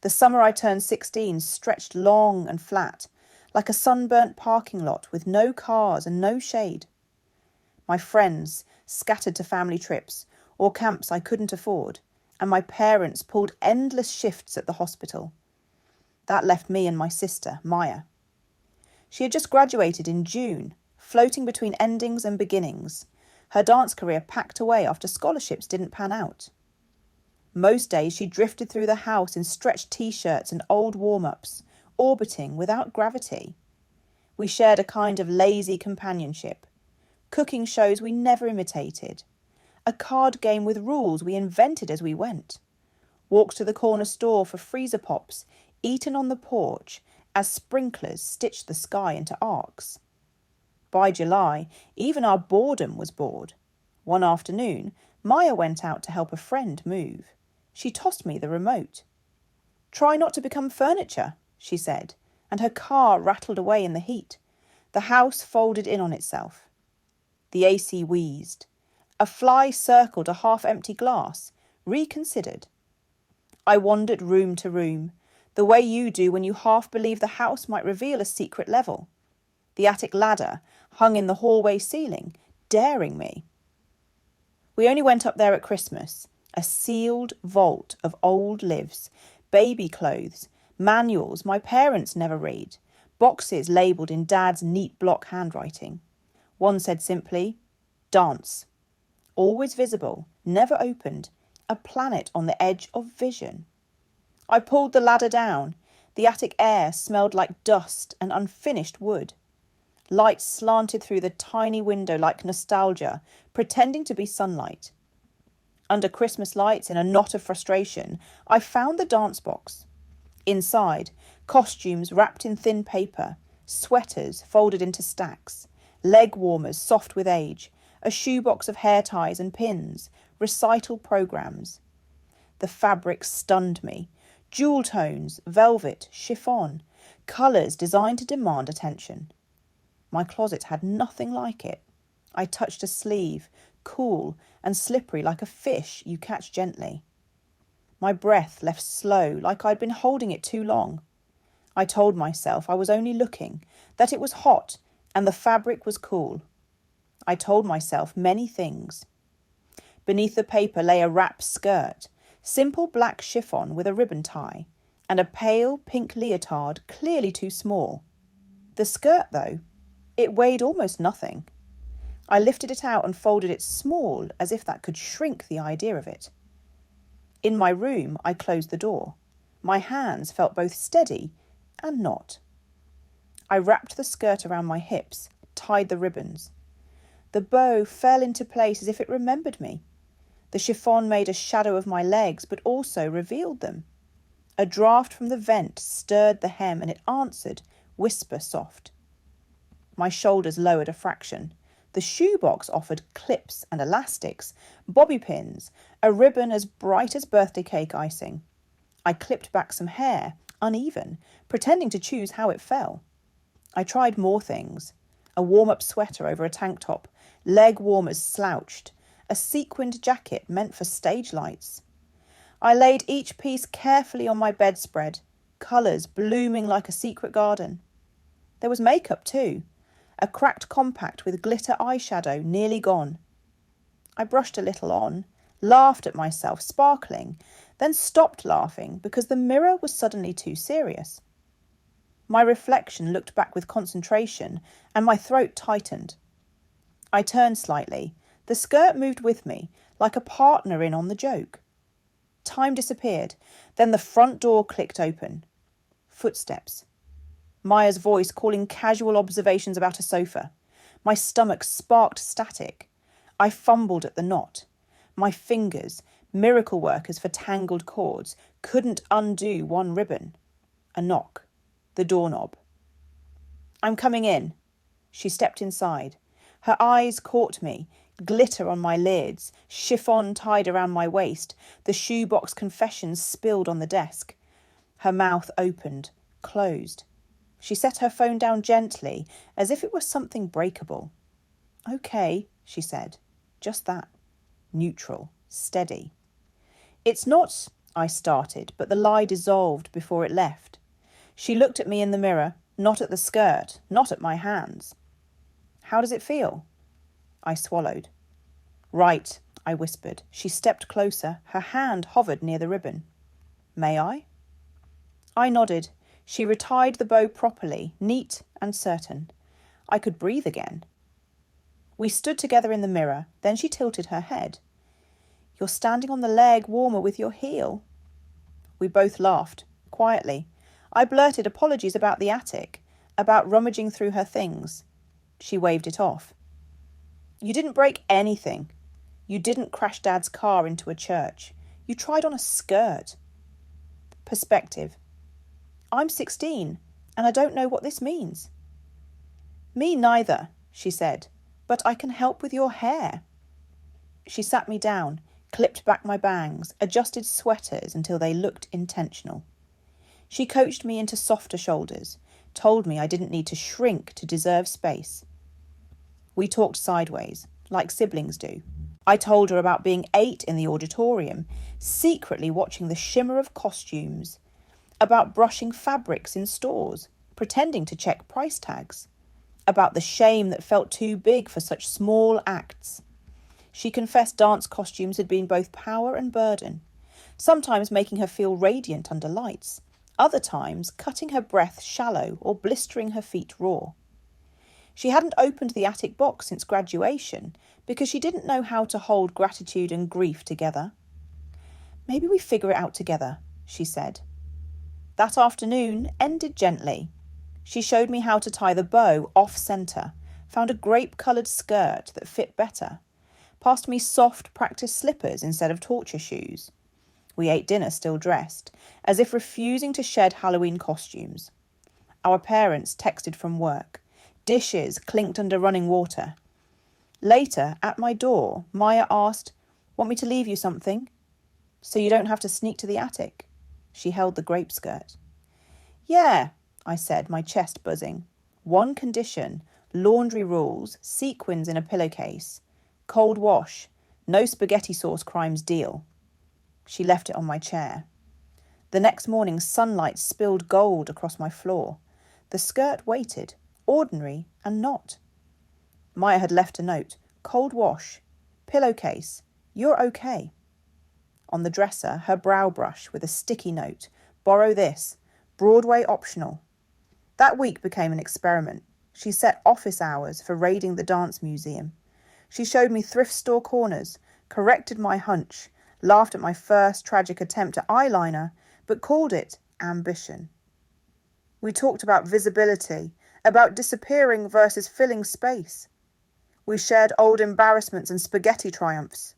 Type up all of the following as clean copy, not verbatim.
The summer I turned 16 stretched long and flat, like a sunburnt parking lot with no cars and no shade. My friends scattered to family trips or camps I couldn't afford, and my parents pulled endless shifts at the hospital. That left me and my sister, Maya. She had just graduated in June, floating between endings and beginnings. Her dance career packed away after scholarships didn't pan out. Most days she drifted through the house in stretched t-shirts and old warm-ups, orbiting without gravity. We shared a kind of lazy companionship. Cooking shows we never imitated. A card game with rules we invented as we went. Walks to the corner store for freezer pops, eaten on the porch as sprinklers stitched the sky into arcs. By July, even our boredom was bored. One afternoon, Maya went out to help a friend move. She tossed me the remote. "Try not to become furniture," she said, and her car rattled away in the heat. The house folded in on itself. The AC wheezed. A fly circled a half-empty glass, reconsidered. I wandered room to room, the way you do when you half believe the house might reveal a secret level. The attic ladder hung in the hallway ceiling, daring me. We only went up there at Christmas, a sealed vault of old lives, baby clothes, manuals my parents never read, boxes labelled in Dad's neat block handwriting. One said simply, "Dance." Always visible, never opened, a planet on the edge of vision. I pulled the ladder down. The attic air smelled like dust and unfinished wood. Light slanted through the tiny window like nostalgia, pretending to be sunlight. Under Christmas lights, in a knot of frustration, I found the dance box. Inside, costumes wrapped in thin paper, sweaters folded into stacks, leg warmers soft with age, a shoebox of hair ties and pins, recital programmes. The fabric stunned me. Jewel tones, velvet, chiffon, colours designed to demand attention. My closet had nothing like it. I touched a sleeve, cool and slippery like a fish you catch gently. My breath left slow, like I'd been holding it too long. I told myself I was only looking, that it was hot and the fabric was cool. I told myself many things. Beneath the paper lay a wrap skirt, simple black chiffon with a ribbon tie, and a pale pink leotard clearly too small. The skirt, though, it weighed almost nothing. I lifted it out and folded it small, as if that could shrink the idea of it. In my room, I closed the door. My hands felt both steady and not. I wrapped the skirt around my hips, tied the ribbons. The bow fell into place as if it remembered me. The chiffon made a shadow of my legs, but also revealed them. A draught from the vent stirred the hem, and it answered, whisper soft. My shoulders lowered a fraction. The shoebox offered clips and elastics, bobby pins, a ribbon as bright as birthday cake icing. I clipped back some hair, uneven, pretending to choose how it fell. I tried more things. A warm-up sweater over a tank top, leg warmers slouched, a sequined jacket meant for stage lights. I laid each piece carefully on my bedspread, colours blooming like a secret garden. There was makeup too, a cracked compact with glitter eyeshadow nearly gone. I brushed a little on, laughed at myself, sparkling, then stopped laughing because the mirror was suddenly too serious. My reflection looked back with concentration, and my throat tightened. I turned slightly. The skirt moved with me, like a partner in on the joke. Time disappeared. Then the front door clicked open. Footsteps. Maya's voice calling casual observations about a sofa. My stomach sparked static. I fumbled at the knot. My fingers, miracle workers for tangled cords, couldn't undo one ribbon. A knock. The doorknob. "I'm coming in." She stepped inside. Her eyes caught me, glitter on my lids, chiffon tied around my waist, the shoebox confessions spilled on the desk. Her mouth opened, closed. She set her phone down gently, as if it were something breakable. "Okay," she said. Just that. Neutral, steady. "It's not I started, but the lie dissolved before it left. She looked at me in the mirror, not at the skirt, not at my hands. How does it feel? I swallowed. Right, I whispered. She stepped closer. Her hand hovered near the ribbon. May I? I nodded. She retied the bow properly, neat and certain. I could breathe again. We stood together in the mirror. Then she tilted her head. You're standing on the leg warmer with your heel. We both laughed, quietly. I blurted apologies about the attic, about rummaging through her things. She waved it off. You didn't break anything. You didn't crash Dad's car into a church. You tried on a skirt. Perspective. I'm 16, and I don't know what this means. Me neither, she said, but I can help with your hair. She sat me down, clipped back my bangs, adjusted sweaters until they looked intentional. She coached me into softer shoulders, told me I didn't need to shrink to deserve space. We talked sideways, like siblings do. I told her about being 8 in the auditorium, secretly watching the shimmer of costumes, about brushing fabrics in stores, pretending to check price tags, about the shame that felt too big for such small acts. She confessed dance costumes had been both power and burden, sometimes making her feel radiant under lights, other times cutting her breath shallow or blistering her feet raw. She hadn't opened the attic box since graduation because she didn't know how to hold gratitude and grief together. Maybe we figure it out together, she said. That afternoon ended gently. She showed me how to tie the bow off-centre, found a grape-coloured skirt that fit better, passed me soft practice slippers instead of torture shoes. We ate dinner still dressed, as if refusing to shed Halloween costumes. Our parents texted from work. Dishes clinked under running water. Later, at my door, Maya asked, "Want me to leave you something?" "So you don't have to sneak to the attic." She held the grape skirt. "Yeah," I said, my chest buzzing. "One condition, laundry rules, sequins in a pillowcase, cold wash, no spaghetti sauce crimes deal." She left it on my chair. The next morning, sunlight spilled gold across my floor. The skirt waited, ordinary and not. Maya had left a note. Cold wash. Pillowcase. You're okay. On the dresser, her brow brush with a sticky note. Borrow this. Broadway optional. That week became an experiment. She set office hours for raiding the dance museum. She showed me thrift store corners, corrected my hunch, laughed at my first tragic attempt at eyeliner, but called it ambition. We talked about visibility, about disappearing versus filling space. We shared old embarrassments and spaghetti triumphs.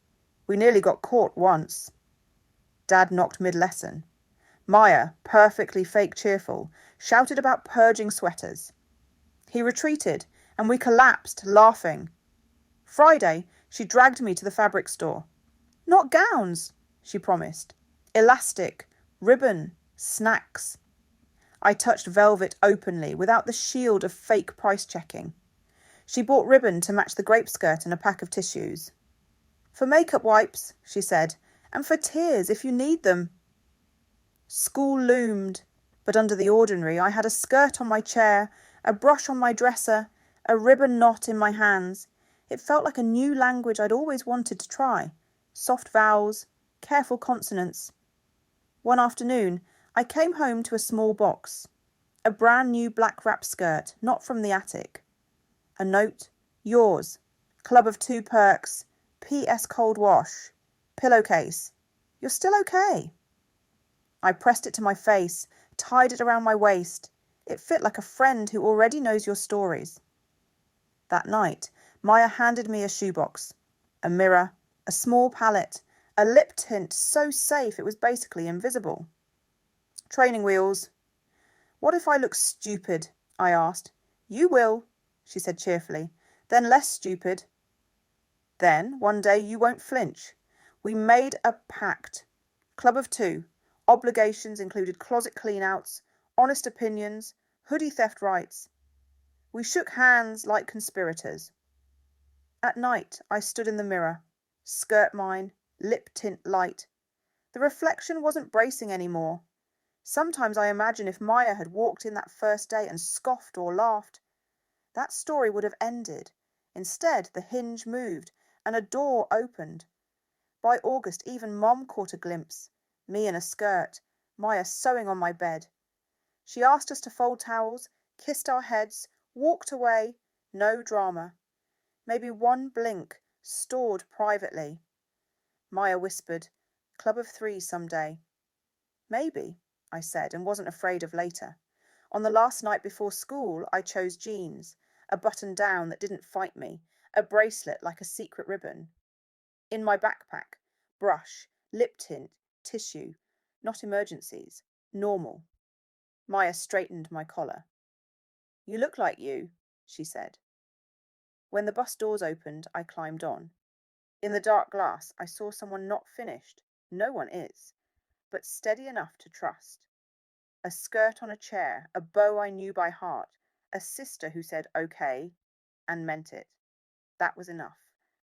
We nearly got caught once. Dad knocked mid-lesson. Maya, perfectly fake cheerful, shouted about purging sweaters. He retreated, and we collapsed, laughing. Friday, she dragged me to the fabric store. "Not gowns," she promised. "Elastic, ribbon, snacks." I touched velvet openly, without the shield of fake price checking. She bought ribbon to match the grape skirt and a pack of tissues. "For makeup wipes," she said, "and for tears if you need them." School loomed, but under the ordinary I had a skirt on my chair, a brush on my dresser, a ribbon knot in my hands. It felt like a new language I'd always wanted to try. Soft vowels, careful consonants. One afternoon, I came home to a small box. A brand new black wrap skirt, not from the attic. A note, "Yours, Club of 2 perks, P.S. cold wash, pillowcase. You're still okay." I pressed it to my face, tied it around my waist. It fit like a friend who already knows your stories. That night, Maya handed me a shoebox, a mirror, a small palette, a lip tint so safe it was basically invisible. Training wheels. "What if I look stupid?" I asked. "You will," she said cheerfully. "Then less stupid." "Then, one day, you won't flinch." We made a pact. Club of 2. Obligations included closet clean-outs, honest opinions, hoodie theft rights. We shook hands like conspirators. At night, I stood in the mirror. Skirt mine, lip tint light. The reflection wasn't bracing anymore. Sometimes I imagine if Maya had walked in that first day and scoffed or laughed, that story would have ended. Instead, the hinge moved and a door opened. By August, even Mom caught a glimpse. Me in a skirt, Maya sewing on my bed. She asked us to fold towels, kissed our heads, walked away. No drama. Maybe one blink, stored privately. Maya whispered, "Club of 3 some day." "Maybe," I said, and wasn't afraid of later. On the last night before school, I chose jeans, a button down that didn't fight me, a bracelet like a secret ribbon. In my backpack, brush, lip tint, tissue, not emergencies, normal. Maya straightened my collar. "You look like you," she said. When the bus doors opened, I climbed on. In the dark glass, I saw someone not finished. No one is, but steady enough to trust. A skirt on a chair, a bow I knew by heart, a sister who said okay and meant it. That was enough.